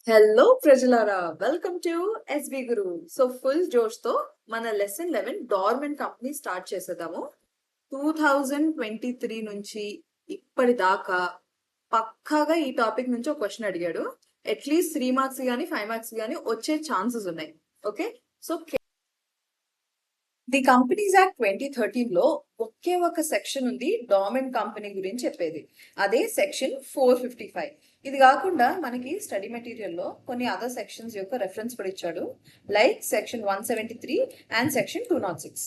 Hello ప్రజలారా, welcome to SB Guru. So full జోష్ తో మన లెసన్ 11 డార్మెంట్ కంపెనీ స్టార్ట్ చేసేద్దాము. 2023 నుంచి ఇప్పటిదాకా పక్కాగా ఈ టాపిక్ నుంచి ఒక క్వశ్చన్ అడిగాడు. అట్లీస్ట్ 3 మార్క్స్ కానీ 5 మార్క్స్ కానీ వచ్చే ఛాన్సెస్ ఉన్నాయి. Okay, so the companies act 2013 లో ఒకే ఒక సెక్షన్ ఉంది డార్మెంట్ కంపెనీ గురించి చెప్పేది. అదే సెక్షన్ 455. ఇది కాకుండా మనకి స్టడీ మెటీరియల్లో కొన్ని అదర్ సెక్షన్స్ యొక్క రెఫరెన్స్ కూడా ఇచ్చాడు, like section 173 and section 206.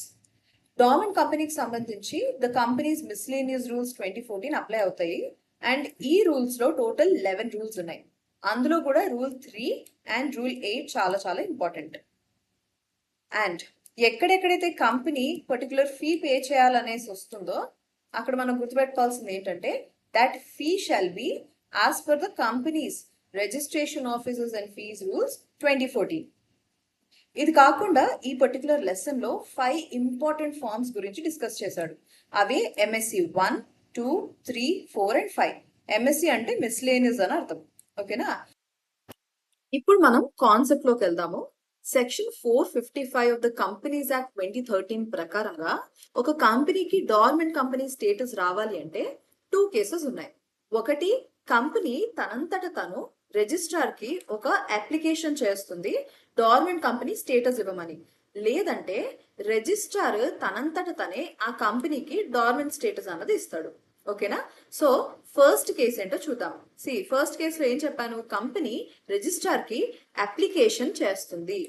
Dormant కంపెనీకి సంబంధించి the companies miscellaneous rules 2014 apply అవుతాయి. అండ్ ఈ రూల్స్ లో టోటల్ 11 రూల్స్ ఉన్నాయి. అందులో కూడా రూల్ 3 అండ్ రూల్ 8 చాలా చాలా ఇంపార్టెంట్. అండ్ ఎక్కడెక్కడైతే కంపెనీ పర్టికులర్ ఫీ పే చేయాలనేసి వస్తుందో అక్కడ మనం గుర్తుపెట్టుకోవాల్సింది ఏంటంటే that fee shall be as per the companies registration officers and fees rules 2014. ఇది కాకుండా ఈ పర్టికులర్ లెసన్ లో 5 ఇంపార్టెంట్ ఫార్మ్స్ గురించి డిస్కస్ చేశాడు. అవి ఎంఎస్సి 1, 2, 3, 4 అండ్ 5. ఎంఎస్సి అంటే మిస్లేనియస్ అని అర్థం. ఓకేనా, ఇప్పుడు మనం కాన్సెప్ట్ లోకి వెళ్దాము. Section 455 of the companies act 2013 ప్రకారంగా ఒక కంపెనీకి డార్మెంట్ కంపెనీ స్టేటస్ రావాలి అంటే 2 కేసెస్ ఉన్నాయి. ఒకటి, కంపెనీ తనంతట తను రిజిస్ట్రార్ కి ఒక అప్లికేషన్ చేస్తుంది డార్మెంట్ కంపెనీ స్టేటస్ ఇవ్వమని. లేదంటే రిజిస్ట్రార్ తనంతట తనే ఆ కంపెనీకి డార్మెంట్ స్టేటస్ అన్నది ఇస్తాడు. ఓకేనా, సో ఫస్ట్ కేసు ఏంటో చూద్దాం. ఫస్ట్ కేసులో ఏం చెప్పాను, కంపెనీ రిజిస్ట్రార్ కి అప్లికేషన్ చేస్తుంది.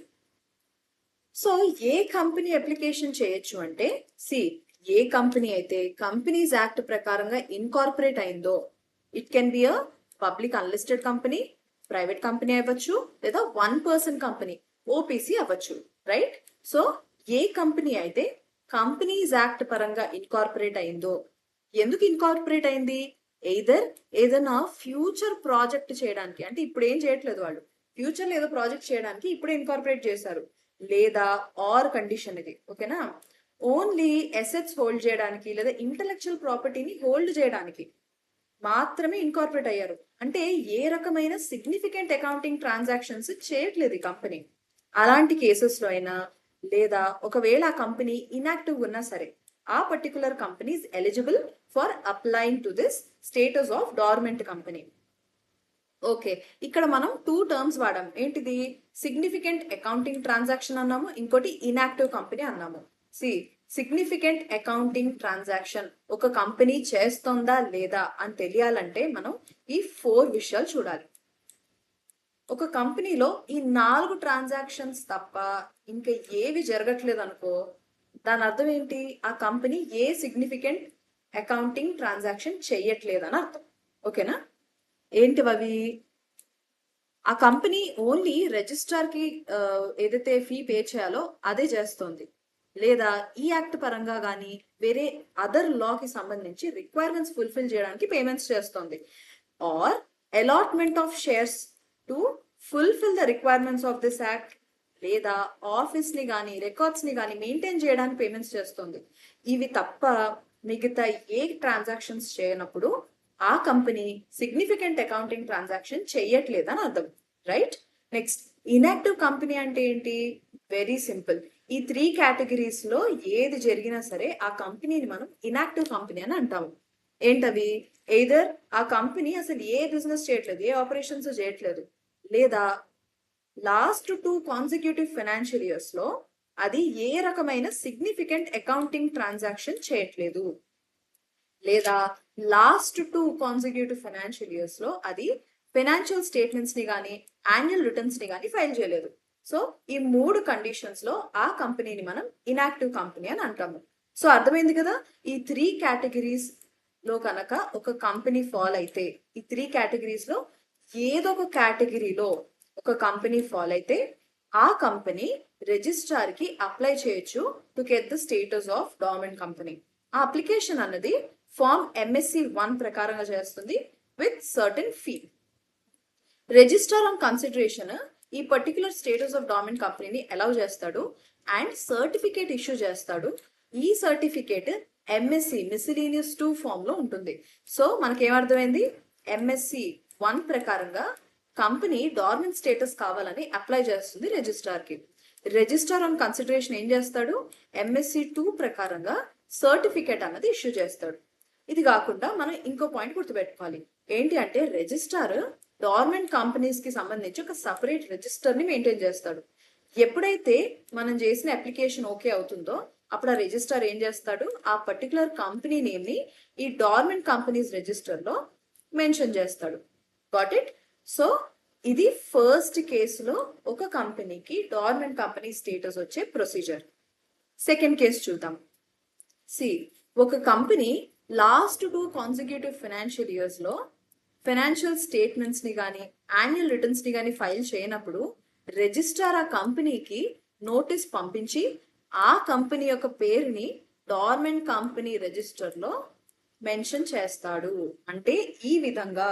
సో ఏ కంపెనీ అప్లికేషన్ చేయొచ్చు అంటే ఏ కంపెనీ అయితే కంపెనీస్ యాక్ట్ ప్రకారంగా ఇన్కార్పొరేట్ అయిందో, it can be a public unlisted company, private company అవ్వచ్చు, లేదా 1 పర్సన్ కంపెనీ ఓపీసీ అవ్వచ్చు. రైట్, సో ఏ కంపెనీ అయితే కంపెనీస్ యాక్ట్ పరంగా ఇన్కార్పొరేట్ అయిందో, ఎందుకు ఇన్కార్పొరేట్ అయింది, ఏదైనా ఫ్యూచర్ ప్రాజెక్ట్ చేయడానికి, అంటే ఇప్పుడు ఏం చేయట్లేదు వాళ్ళు, ఫ్యూచర్ లో ఏదో ప్రాజెక్ట్ చేయడానికి ఇప్పుడే ఇన్కార్పొరేట్ చేశారు, లేదా ఆర్ కండిషన్ ఇది. ఓకేనా, ఓన్లీ అసెట్స్ హోల్డ్ చేయడానికి లేదా ఇంటలెక్చువల్ ప్రాపర్టీని హోల్డ్ చేయడానికి మాత్రమే ఇన్కార్పొరేట్ అయ్యారు. అంటే ఏ రకమైన సిగ్నిఫికెంట్ అకౌంటింగ్ ట్రాన్సాక్షన్స్ చేయట్లేదు ఈ కంపెనీ. అలాంటి కేసెస్ లో అయినా, లేదా ఒకవేళ ఆ కంపెనీ ఇన్యాక్టివ్ ఉన్నా సరే, ఆ particular company is eligible for applying to this status of dormant company. Okay, ఇక్కడ మనం 2 టర్మ్స్ వాడాం. ఏంటిది, సిగ్నిఫికెంట్ అకౌంటింగ్ ట్రాన్సాక్షన్ అన్నాము, ఇంకోటి ఇన్యాక్టివ్ కంపెనీ అన్నాము. సిగ్నిఫికెంట్ అకౌంటింగ్ ట్రాన్సాక్షన్ ఒక కంపెనీ చేస్తుందా లేదా అని తెలియాలంటే మనం ఈ 4 విషయాలు చూడాలి. ఒక కంపెనీలో ఈ 4 ట్రాన్సాక్షన్స్ తప్ప ఇంకా ఏవి జరగట్లేదు అనుకో, దాని అర్థం ఏంటి, ఆ కంపెనీ ఏ సిగ్నిఫికెంట్ అకౌంటింగ్ ట్రాన్సాక్షన్ చెయ్యట్లేదని అర్థం. ఓకేనా, ఏంటివి, ఆ కంపెనీ ఓన్లీ రిజిస్ట్రార్ కి ఏదైతే ఫీ పే చేయాలో అదే చేస్తుంది, లేదా ఈ యాక్ట్ పరంగా కానీ వేరే అదర్ లా కి సంబంధించి రిక్వైర్మెంట్స్ ఫుల్ఫిల్ చేయడానికి పేమెంట్స్ చేస్తుంది, or allotment of shares to fulfil the requirements of this act, లేదా ఆఫీస్ ని కానీ రికార్డ్స్ ని కానీ మెయింటైన్ చేయడానికి పేమెంట్స్ చేస్తుంది. ఇవి తప్ప మిగతా ఏ ట్రాన్సాక్షన్స్ చేయనప్పుడు ఆ కంపెనీ సిగ్నిఫికెంట్ అకౌంటింగ్ ట్రాన్సాక్షన్ చెయ్యట్లేదని అర్థం. రైట్, నెక్స్ట్ ఇన్యాక్టివ్ కంపెనీ అంటే ఏంటి, వెరీ సింపుల్. ఈ 3 కేటగిరీస్ లో ఏది జరిగినా సరే ఆ కంపెనీని మనం ఇన్యాక్టివ్ కంపెనీ అని అంటాము. ఏంటవి, ఎయిదర్ ఆ కంపెనీ అసలు ఏ బిజినెస్ చేయట్లేదు, ఏ ఆపరేషన్స్ చేయట్లేదు, లేదా లాస్ట్ 2 కాన్సిక్యూటివ్ ఫైనాన్షియల్ ఇయర్స్ లో అది ఏ రకమైన సిగ్నిఫికెంట్ అకౌంటింగ్ ట్రాన్సాక్షన్ చేయట్లేదు, లేదా లాస్ట్ 2 కాన్సిక్యూటివ్ ఫైనాన్షియల్ ఇయర్స్ లో అది ఫైనాన్షియల్ స్టేట్మెంట్స్ ని కానీ యాన్యువల్ రిటర్న్స్ ని కానీ ఫైల్ చేయలేదు. సో ఈ 3 కండిషన్స్ లో ఆ కంపెనీని మనం ఇన్యాక్టివ్ కంపెనీ అని అంటాము. సో అర్థమైంది కదా, ఈ 3 కేటగిరీస్ లో కనుక ఒక కంపెనీ ఫాల్ అయితే, ఈ 3 కేటగిరీస్ లో ఏదో ఒక కేటగిరీలో ఒక కంపెనీ ఫాల్ అయితే ఆ కంపెనీ రిజిస్ట్రార్ కి అప్లై చేయొచ్చు to get the status of dormant company. ఆ అప్లికేషన్ అన్నది ఫార్మ్ ఎంఎస్సి 1 ప్రకారంగా చేస్తుంది with certain fee. Registrar on consideration ఈ పర్టికులర్ స్టేటస్ ఆఫ్ డార్మెంట్ కంపెనీని అలౌ చేస్తాడు అండ్ సర్టిఫికేట్ ఇష్యూ చేస్తాడు. ఈ సర్టిఫికేట్ ఎంఎస్సి మిస్సిలీనియస్ 2 ఫామ్ లో ఉంటుంది. సో మనకేమర్థమైంది, ఎంఎస్సి 1 ప్రకారంగా కంపెనీ డార్మెంట్ స్టేటస్ కావాలని అప్లై చేస్తుంది రిజిస్ట్రార్కి. రిజిస్ట్రార్ ఆన్ కన్సిడరేషన్ ఏం చేస్తాడు, MSc 2 ప్రకారంగా సర్టిఫికేట్ అన్నది ఇష్యూ చేస్తాడు. ఇది కాకుండా మనం ఇంకో పాయింట్ గుర్తుపెట్టుకోవాలి. ఏంటి అంటే రిజిస్ట్రార్ డార్మెంట్ కంపెనీస్ కి సంబంధించి ఒక సపరేట్ రిజిస్టర్ ని మెయింటైన్ చేస్తాడు. ఎప్పుడైతే మనం చేసిన అప్లికేషన్ ఓకే అవుతుందో అప్పుడు ఆ రిజిస్టర్ ఏం చేస్తాడు, ఆ పర్టికులర్ కంపెనీ నేమ్ ని ఈ డార్మెంట్ కంపెనీస్ రిజిస్టర్ లో మెన్షన్ చేస్తాడు. Got it? సో ఇది ఫస్ట్ కేసులో ఒక కంపెనీకి డార్మెంట్ కంపెనీ స్టేటస్ వచ్చే ప్రొసీజర్. సెకండ్ కేసు చూద్దాం. ఒక company last 2 consecutive financial years లో ఫైనాన్షియల్ స్టేట్మెంట్స్ ని కానీ యాన్యువల్ రిటర్న్స్ ని కానీ ఫైల్ చేయనప్పుడు రిజిస్ట్రార్ ఆ కంపెనీకి నోటీస్ పంపించి ఆ కంపెనీ యొక్క పేరుని డార్మెంట్ కంపెనీ రిజిస్టర్ లో మెన్షన్ చేస్తాడు. అంటే ఈ విధంగా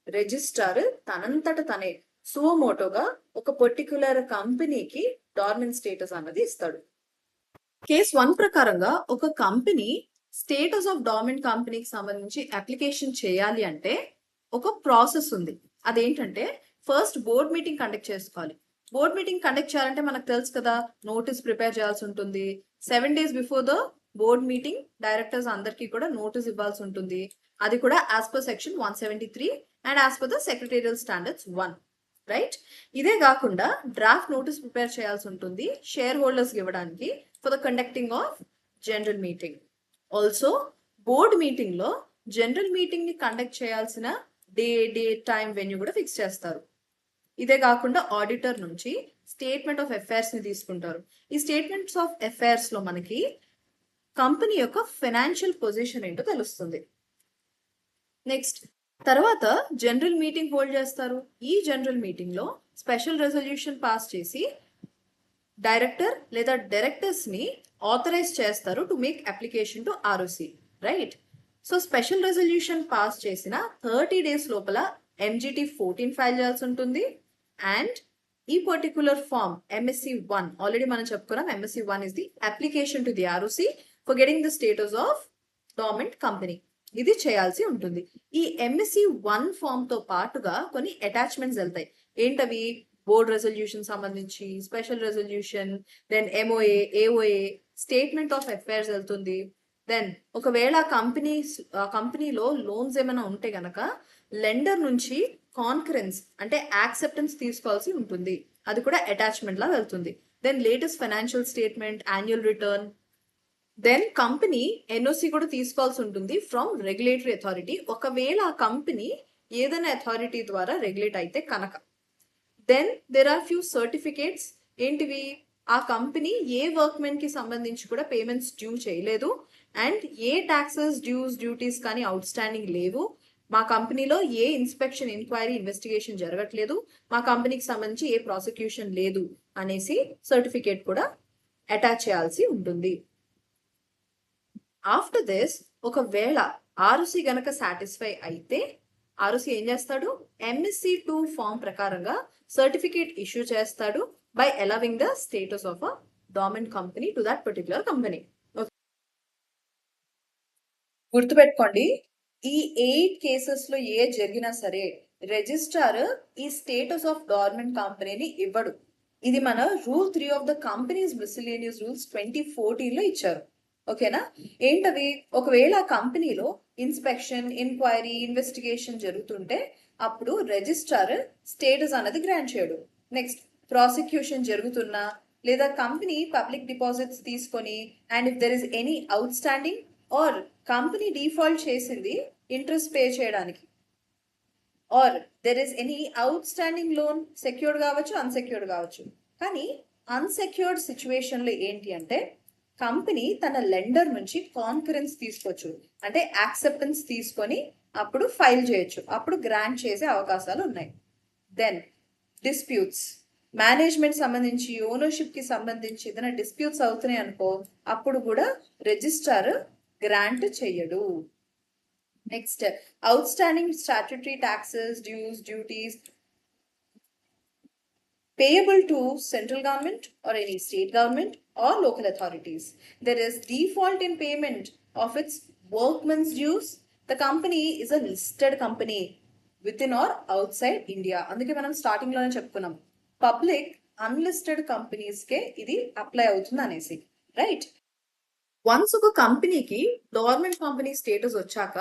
రిజిస్ట్రార్ తనంతట తనే సువమోటోగా ఒక పర్టికులర్ కంపెనీకి డార్మెంట్ స్టేటస్ అన్నది ఇస్తాడు. కేస్ 1 ప్రకారంగా ఒక కంపెనీ స్టేటస్ ఆఫ్ డార్మెంట్ కంపెనీకి సంబంధించి అప్లికేషన్ చేయాలి అంటే ఒక ప్రాసెస్ ఉంది. అదేంటంటే ఫస్ట్ బోర్డ్ మీటింగ్ కండక్ట్ చేసుకోవాలి. బోర్డ్ మీటింగ్ కండక్ట్ చేయాలంటే మనకు తెలుసు కదా, నోటీస్ ప్రిపేర్ చేయాల్సి ఉంటుంది. 7 days before the board meeting directors అందరికీ కూడా నోటీస్ ఇవ్వాల్సి ఉంటుంది. అది కూడా as per section 173 and as per the secretarial standards 1, right? ఇదే కాకుండా డ్రాఫ్ట్ నోటీస్ ప్రిపేర్ చేయాల్సి ఉంటుంది షేర్ హోల్డర్స్ ఇవ్వడానికి for the conducting of general meeting. Also board meeting లో జనరల్ మీటింగ్ ని కండక్ట్ చేయాల్సిన డే టైం వెన్యూ కూడా ఫిక్స్ చేస్తారు. ఇదే కాకుండా ఆడిటర్ నుంచి స్టేట్మెంట్ ఆఫ్ అఫైర్స్ ని తీసుకుంటారు. ఈ స్టేట్మెంట్స్ ఆఫ్ అఫైర్స్ లో మనకి కంపెనీ యొక్క ఫైనాన్షియల్ పొజిషన్ ఏంటో తెలుస్తుంది. నెక్స్ట్ తర్వాత జనరల్ మీటింగ్ హోల్డ్ చేస్తారు. ఈ జనరల్ మీటింగ్ లో స్పెషల్ రెజల్యూషన్ పాస్ చేసి డైరెక్టర్ లేదా డైరెక్టర్స్ ని ఆథరైజ్ చేస్తారు to make application to ROC, right? So special resolution pass చేసిన 30 days లోపల MGT 14 ఫైల్ చేయాల్సి ఉంటుంది. అండ్ ఈ పర్టికులర్ ఫామ్ MSc 1 ఆల్రెడీ మనం చెప్పుకున్నాం. MSc 1 is the application to the ROC for getting the status of dormant company. ఇది చేయాల్సి ఉంటుంది. ఈ MSc 1 ఫామ్ తో పాటుగా కొన్ని అటాచ్మెంట్స్ వెళ్తాయి. ఏంటవి? బోర్డ్ రెజల్యూషన్ సంబంధించి special resolution, then MOA, AOA, statement of affairs వెళ్తుంది. దెన్ ఒకవేళ కంపెనీలో లోన్స్ ఏమైనా ఉంటే గనక లెండర్ నుంచి కాన్కరెన్స్ అంటే యాక్సెప్టెన్స్ తీసుకోవాల్సి ఉంటుంది. అది కూడా అటాచ్మెంట్ లా వెళ్తుంది. Then latest financial statement, annual return, then company NOC కూడా తీసుకోవాల్సి ఉంటుంది ఫ్రమ్ రెగ్యులేటరీ అథారిటీ ఒకవేళ ఆ కంపెనీ ఏదైనా అథారిటీ ద్వారా రెగ్యులేట్ అయితే కనుక. Then there are few certificates. ఏంటివి? ఆ కంపెనీ ఏ వర్క్మెన్ కి సంబంధించి కూడా పేమెంట్స్ డ్యూ చేయలేదు అండ్ ఏ టాక్సెస్, డ్యూటీస్ కానీ అవుట్ స్టాండింగ్ లేవు. మా కంపెనీలో ఏ ఇన్స్పెక్షన్, ఎంక్వైరీ, ఇన్వెస్టిగేషన్ జరగట్లేదు. మా కంపెనీకి సంబంధించి ఏ ప్రాసిక్యూషన్ లేదు అనేసి సర్టిఫికేట్ కూడా అటాచ్ చేయాల్సి ఉంటుంది. ఆఫ్టర్ దిస్ ఒకవేళ ROC గనక సాటిస్ఫై అయితే ROC ఏం చేస్తాడు? MSc 2 ఫామ్ ప్రకారంగా సర్టిఫికేట్ ఇష్యూ చేస్తాడు by allowing the status of a dormant company to that particular company. గుర్తుపెట్టుకోండి, ఈ 8 కేసెస్ లో ఏ జరిగినా సరే రిజిస్ట్రార్ ఈ స్టేటస్ ఆఫ్ డార్మెంట్ కంపెనీని ఇవ్వడు. ఇది మన rule 3 of the companies miscellaneous rules 2014 లో ఇచ్చారు. ఓకేనా? ఏంటవి? ఒకవేళ కంపెనీలో ఇన్స్పెక్షన్, ఎంక్వైరీ, ఇన్వెస్టిగేషన్ జరుగుతుంటే అప్పుడు రిజిస్ట్రార్ స్టేటస్ అనేది గ్రాంట్ చేయడు. నెక్స్ట్ ప్రాసిక్యూషన్ జరుగుతున్నా లేదా కంపెనీ పబ్లిక్ డిపాజిట్స్ తీసుకొని and if there is any outstanding or company default చేసింది ఇంట్రెస్ట్ పే చేయడానికి or there is any outstanding loan, secured కావచ్చు, అన్సెక్యూర్డ్ కావచ్చు. కానీ అన్సెక్యూర్డ్ సిచ్యువేషన్ లో ఏంటి అంటే కంపెనీ తన లెండర్ నుంచి కాన్కరెన్స్ తీసుకోవచ్చు, అంటే యాక్సెప్టెన్స్ తీసుకొని అప్పుడు ఫైల్ చేయొచ్చు, అప్పుడు గ్రాంట్ చేసే అవకాశాలు ఉన్నాయి. దెన్ డిస్ప్యూట్స్, మేనేజ్మెంట్ సంబంధించి, ఓనర్షిప్ కి సంబంధించి ఏదైనా డిస్ప్యూట్స్ అవుతున్నాయి అనుకో అప్పుడు కూడా రిజిస్ట్రార్ గ్రాంట్ చెయ్యడు. Next out standing statutory taxes, duties payable to central government or any state government or local authorities. There is default in payment of its workmen's dues. The company is a listed company. Within or outside India. అందుకే మనం starting లోనే చెప్పుకున్నాం public unlisted companies కే ఇది apply అవుతుంది అనేసి, right? Once ఒక కంపెనీకి government company status వచ్చాక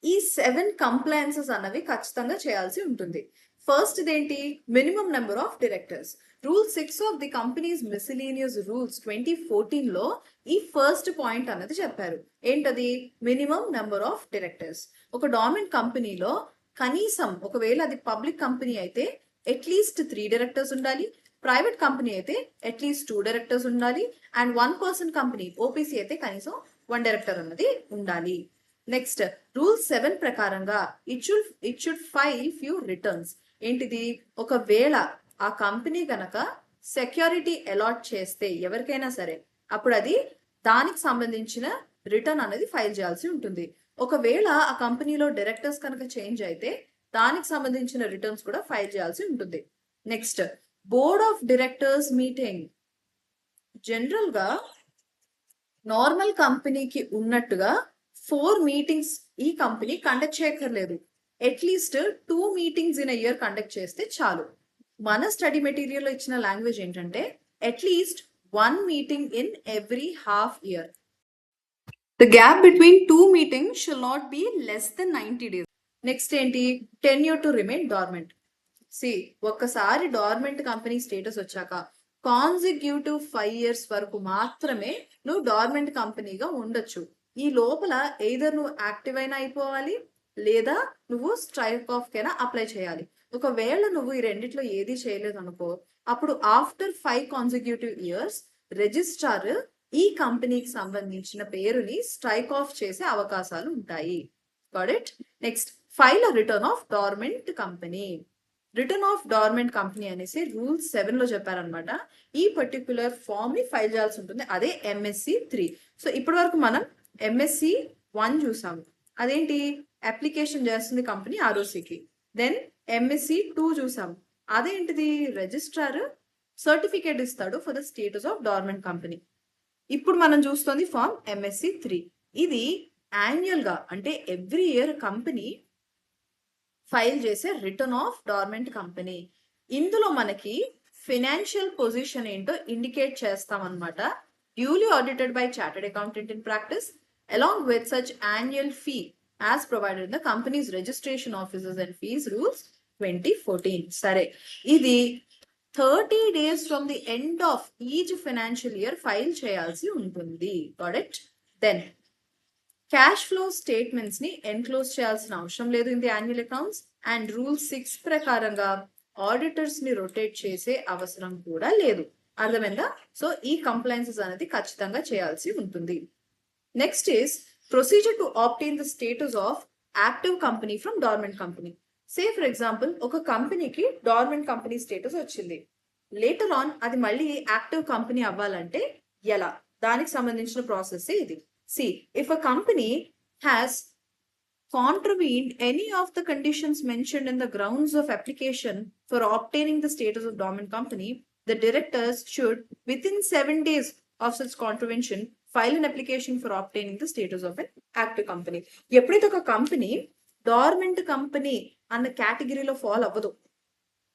ఈ 7 కంప్లైన్సెస్ అన్నవి ఖచ్చితంగా చేయాల్సి ఉంటుంది. ఫస్ట్ ఇదేంటి? Minimum number of directors. Rule 6 of the companies miscellaneous rules 2014 లో ఈ ఫస్ట్ పాయింట్ అన్నది చెప్పారు. ఏంటది? Minimum number of directors. ఒక గవర్నమెంట్ కంపెనీలో కనీసం, ఒకవేళ అది పబ్లిక్ కంపెనీ అయితే అట్లీస్ట్ 3 డైరెక్టర్స్ ఉండాలి, ప్రైవేట్ కంపెనీ అయితే అట్లీస్ట్ 2 డైరెక్టర్స్ ఉండాలి, అండ్ 1 పర్సన్ కంపెనీ ఓపీసీ అయితే కనీసం 1 డైరెక్టర్ అన్నది ఉండాలి. నెక్స్ట్ రూల్ 7 ప్రకారంగా it should file few returns. ఏంటిది? ఒకవేళ ఆ కంపెనీ గనక సెక్యూరిటీ అలాట్ చేస్తే ఎవరికైనా సరే, అప్పుడు అది దానికి సంబంధించిన రిటర్న్ అనేది ఫైల్ చేయాల్సి ఉంటుంది. ఒకవేళ ఆ కంపెనీలో డైరెక్టర్స్ కనుక చేంజ్ అయితే దానికి సంబంధించిన రిటర్న్స్ కూడా ఫైల్ చేయాల్సి ఉంటుంది. Next board of directors meeting. General గా నార్మల్ కంపెనీకి ఉన్నట్టుగా 4 మీటింగ్స్ ఈ కంపెనీ కండక్ట్ చేయక్కర్లేదు. At least 2 meetings in year conduct చేస్తే చాలు. మన స్టడీ మెటీరియల్ లో ఇచ్చిన లాంగ్వేజ్ ఏంటంటే at least 1 meeting in every half year. The gap between 2 meetings should not be less than 90 days. Next ఏంటి? Tenure to remain dormant. ఒక్కసారి dormant company status వచ్చాక consecutive 5 years వరకు మాత్రమే నువ్వు డార్మెంట్ కంపెనీగా ఉండొచ్చు. ఈ లోపల ఎయిదర్ నువ్వు యాక్టివ్ అయినా అయిపోవాలి, లేదా నువ్వు స్ట్రైక్ ఆఫ్ కైనా అప్లై చేయాలి. ఒకవేళ నువ్వు ఈ రెండిట్లో ఏది చేయలేదు అనుకో, అప్పుడు ఆఫ్టర్ 5 consecutive years రిజిస్ట్రార్ ఈ కంపెనీకి సంబంధించిన పేరుని స్ట్రైక్ ఆఫ్ చేసే అవకాశాలు ఉంటాయి. Got it? Next file return of dormant company. Return of dormant company అనేసి రూల్ 7 లో చెప్పారనమాట. ఈ పర్టిక్యులర్ ఫామ్ ని ఫైల్ చేయాల్సి ఉంటుంది. అదే MSc 3. సో ఇప్పటి వరకు మనం MSc 1 చూసాము. అదేంటి? అప్లికేషన్ చేస్తుంది కంపెనీ ROCకి. దెన్ MSc 2 చూసాము. అదేంటిది? రిజిస్ట్రార్ సర్టిఫికేట్ ఇస్తాడు for the status of dormant company. ఇప్పుడు మనం చూస్తుంది ఫామ్ MSc 3. ఇది యాన్యువల్ గా, అంటే ఎవ్రీ ఇయర్ కంపెనీ ఫైల్ చేసే రిటర్న్ ఆఫ్ డార్మెంట్ కంపెనీ. ఇందులో మనకి ఫైనాన్షియల్ పొజిషన్ ఏంటో ఇండికేట్ చేస్తాం అనమాట. Duly audited by chartered accountant in practice along with such annual fee as provided the companies registration officers and fees rules 2014. సరే, ఇది 30 days from the end of each financial year file చేయాల్సి ఉంటుంది. Got it? Then cash flow statements ని enclose చేయాల్సిన అవసరం లేదు in the annual accounts. And rule 6 ప్రకారంగా auditors ని రొటేట్ చేసే అవసరం కూడా లేదు. అర్థమైందా? సో ఈ కంప్లైన్సెస్ అనేది ఖచ్చితంగా చేయాల్సి ఉంటుంది. Next is procedure to obtain the status of active company from dormant company. Say for example, ఒక కంపెనీకి డార్మెంట్ కంపెనీ స్టేటస్ వచ్చింది. లేటర్ ఆన్ అది మళ్ళీ యాక్టివ్ కంపెనీ అవ్వాలంటే ఎలా? దానికి సంబంధించిన ప్రాసెస్ ఇది. See, if a company has contravened any of the conditions mentioned in the grounds of application for obtaining the status of dormant company, the directors should, within 7 days of such contravention, file an application for obtaining the status of an active company. ఎప్పుడైతే ఒక company dormant company అన్న కేటగిరీలో fall అవ్వదు,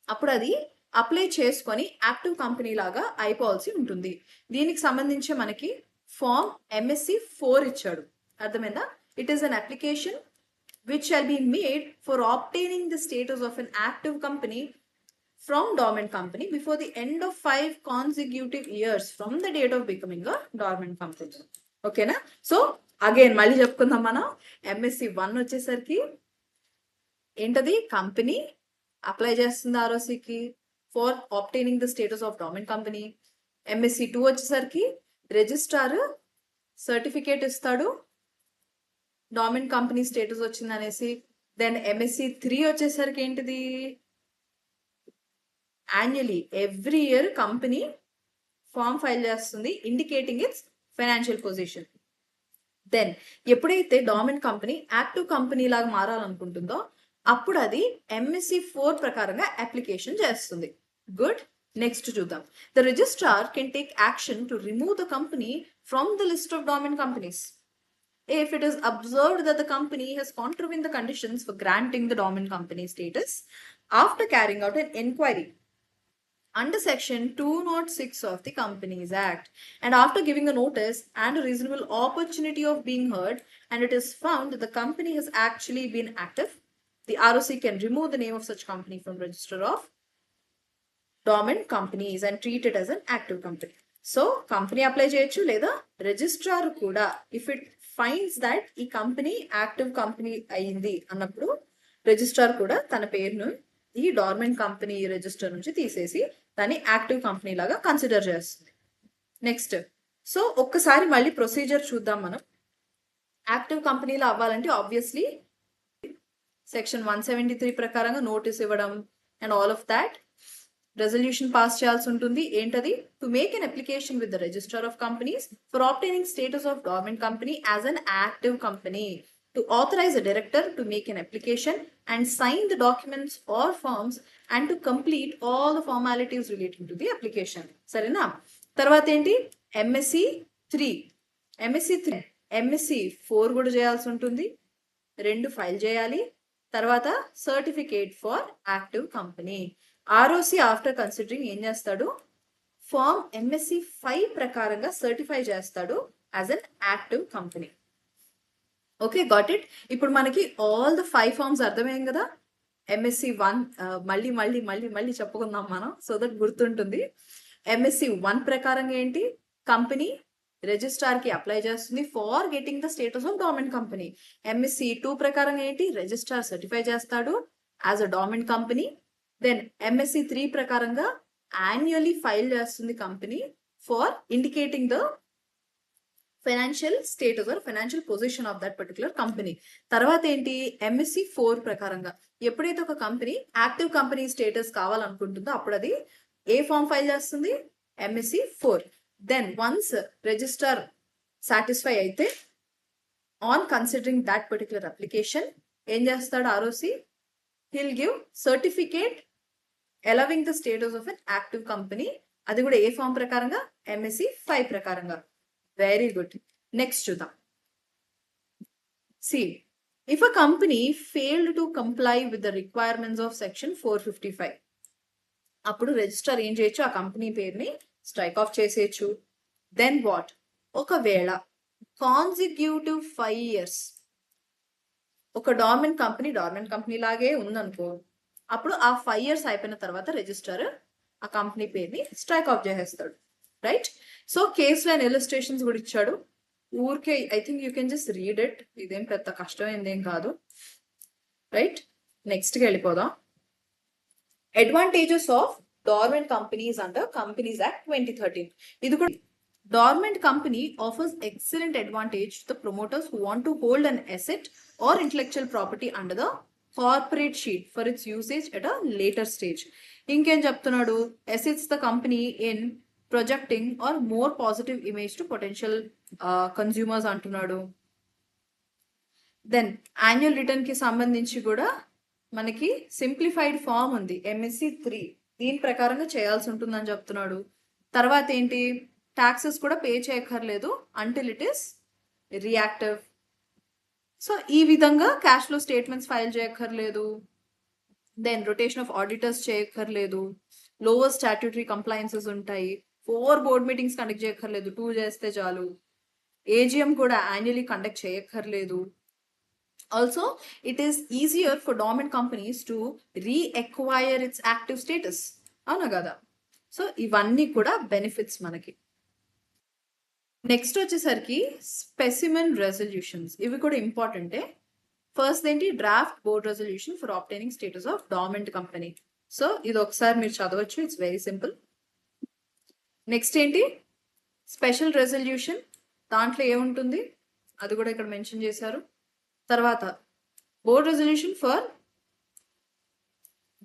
అప్పుడు అది apply చేసుకొని active company లాగా అయిపోవాల్సి ఉంటుంది. దీనికి సంబంధించి మనకి ఫామ్ MSc 4 ఇచ్చాడు. అర్థమైందా? It is an application which shall be made for obtaining the status of an active company from dormant company before the end of 5 consecutive years from the date of becoming a dormant company. ఓకేనా? So again మళ్ళీ చెప్పుకుందాం. మనం MSc 1 వచ్చేసరికి ఏంటది? Company apply చేస్తుంది ROCకి for obtaining the status of dormant company. MSc 2 వచ్చేసరికి registrar certificate ఇస్తాడు డార్మెంట్ కంపెనీ స్టేటస్ వచ్చింది అనేసి. దెన్ MSc 3 వచ్చేసరికి ఏంటిది? Annually every year company form file చేస్తుంది indicating its financial position. Then ఎప్పుడైతే డార్మెంట్ కంపెనీ యాక్టివ్ కంపెనీ లాగా మారాలనుకుంటుందో అప్పుడు అది MSc 4 ప్రకారంగా అప్లికేషన్ చేస్తుంది. గుడ్. నెక్స్ట్ చూద్దాం. The registrar can take action to remove the company from the list of dormant companies. if it is observed that the company has contravened the conditions for granting the dormant company status after carrying out an inquiry under section 206 of the Companies Act, and after giving a notice and a reasonable opportunity of being heard, and it is found that the company has actually been active, the ROC can remove the name of such company from register of dormant companies and treat it as an active company. So company apply చేయొచ్చు, లేదా registrar కూడా if it finds that ఈ company active company అయింది అన్నప్పుడు registrar కూడా తన పేరును ఈ డార్మెంట్ కంపెనీ రిజిస్టర్ నుంచి తీసేసి దాన్ని యాక్టివ్ కంపెనీ లాగా కన్సిడర్ చేస్తుంది. నెక్స్ట్, సో ఒక్కసారి మళ్ళీ ప్రొసీజర్ చూద్దాం మనం. యాక్టివ్ కంపెనీలో అవ్వాలంటే ఆబ్వియస్లీ సెక్షన్ 173 ప్రకారంగా నోటీస్ ఇవ్వడం and all of that, resolution pass చేయాల్సి ఉంటుంది. ఏంటది? To make an application with the registrar of companies for obtaining status of government company as an active company, to authorise a director to make an application and sign the documents or forms and to complete all the formalities relating to the application. సరేనా? తర్వాత ఏంటి? MSc 3, MSc 4 కూడా చేయాల్సి ఉంటుంది. 2 file చేయాలి. తర్వాత certificate for active company. ROC after considering ఏం చేస్తాడు? ఫామ్ ఎంఎస్సి 5 ప్రకారంగా సర్టిఫై చేస్తాడు as an active company. Okay, got it. ఇప్పుడు మనకి ఆల్ ద 5 ఫార్మ్స్ అర్థమయ్యాం కదా. ఎంఎస్సి 1 మళ్ళీ మళ్ళీ మళ్ళీ మళ్ళీ చెప్పుకుందాం మనం, సో దట్ గుర్తుంటుంది. ఎంఎస్సి 1 ప్రకారంగా ఏంటి? కంపెనీ రిజిస్ట్రార్ కి అప్లై చేస్తుంది for getting the status of dormant company. MSC 2 ప్రకారంగా ఏంటి? రిజిస్ట్రార్ సర్టిఫై చేస్తాడు as a dormant company. Then MSC 3 ప్రకారంగా యాన్యువల్లీ ఫైల్ చేస్తుంది company for indicating the financial status or financial position of that particular company. తర్వాత ఏంటి? MSC 4 ప్రకారంగా ఎప్పుడైతే ఒక కంపెనీ యాక్టివ్ కంపెనీ స్టేటస్ కావాలనుకుంటుందో అప్పుడు అది ఏ ఫామ్ ఫైల్ చేస్తుంది? MSC 4. Then once register satisfy అయితే on considering that particular application ఏం చేస్తాడు ROC? he'll give certificate allowing the status of an active company. అది కూడా ఏ ఫామ్ ప్రకారంగా? ఎంఎస్సి 5 ప్రకారంగా. Very good. నెక్స్ట్ చూద్దాం. C, if a company failed to comply with the requirements of section 455, అప్పుడు register ఏం చేయొచ్చు? ఆ కంపెనీ పేరుని స్ట్రైక్ ఆఫ్ చేసేయచ్చు. Then what? ఒకవేళ కాన్సిక్యూటివ్ 5 years ఒక డార్మెంట్ కంపెనీ లాగే ఉందనుకో, అప్పుడు ఆ 5 years అయిపోయిన తర్వాత రిజిస్టర్ ఆ కంపెనీ పేరుని స్ట్రైక్ ఆఫ్ చేసేస్తాడు. రైట్? సో కేసులో ఆయన ఇల్లస్ట్రేషన్స్ కూడా ఇచ్చాడు. ఊరికే I think you can just read it, ఇదేం పెద్ద కష్టమైందేం కాదు. రైట్? నెక్స్ట్కి వెళ్ళిపోదాం. Advantages of dormant companies under companies act 2013. ఇది కూడా dormant company offers excellent advantage to the promoters who want to hold an asset or intellectual property under the corporate sheet for its usage at a later stage. ఇంకేం చెప్తున్నాడు? assets the company in projecting or more positive image to potential consumers అంటున్నాడు. Then annual return కి సంబంధించి కూడా మనకి simplified form ఉంది MSc 3, దీని ప్రకారంగా చేయాల్సి ఉంటుందని చెప్తున్నాడు. తర్వాత ఏంటి? ట్యాక్సెస్ కూడా పే చేయక్కర్లేదు until it is reactive. So ఈ విధంగా క్యాష్ ఫ్లో స్టేట్మెంట్స్ ఫైల్ చేయక్కర్లేదు. దెన్ రొటేషన్ ఆఫ్ ఆడిటర్స్ చేయక్కర్లేదు. లోవర్ స్టాట్యూటరీ కంప్లైన్సెస్ ఉంటాయి. 4 బోర్డ్ మీటింగ్స్ కండక్ట్ చేయక్కర్లేదు, 2 చేస్తే చాలు. ఏజిఎం కూడా యాన్యువల్లీ కండక్ట్ చేయక్కర్లేదు. Also it is easier for dormant companies to reacquire its active status. అవునా కదా? సో ఇవన్నీ కూడా బెనిఫిట్స్ మనకి. నెక్స్ట్ వచ్చేసరికి స్పెసిమెన్ రెజల్యూషన్స్, ఇవి కూడా ఇంపార్టెంటే. ఫస్ట్ ఏంటి? Draft board resolution for obtaining status of dormant company. So ఇది ఒకసారి మీరు చదవచ్చు, ఇట్స్ వెరీ సింపుల్. నెక్స్ట్ ఏంటి? స్పెషల్ రెజల్యూషన్, దాంట్లో ఏముంటుంది అది కూడా ఇక్కడ మెన్షన్ చేశారు. తర్వాత board resolution for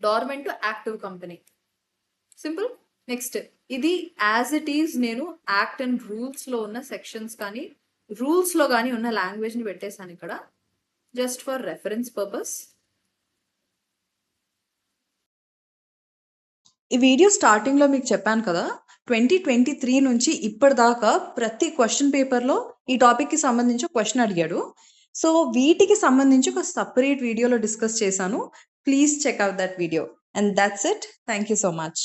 dormant active company, simple. Next ఇది యాజ్ ఇట్ ఈజ్ నేను యాక్ట్ అండ్ రూల్స్ లో ఉన్న సెక్షన్స్ కానీ రూల్స్ లో కానీ ఉన్న లాంగ్వేజ్ ని పెట్టేశాను ఇక్కడ జస్ట్ ఫర్ రెఫరెన్స్ పర్పస్. ఈ వీడియో స్టార్టింగ్‌లో మీకు చెప్పాను కదా! 2023 నుంచి ఇప్పటిదాకా ప్రతి క్వెషన్ పేపర్‌లో ఈ టాపిక్‌కి సంబంధించి ఒక క్వెషన్ అడిగాడు. సో, వీటికి సంబంధించి ఒక సెపరేట్ వీడియోలో డిస్కస్ చేశాను. Please check out that video. And that's it. Thank you so much.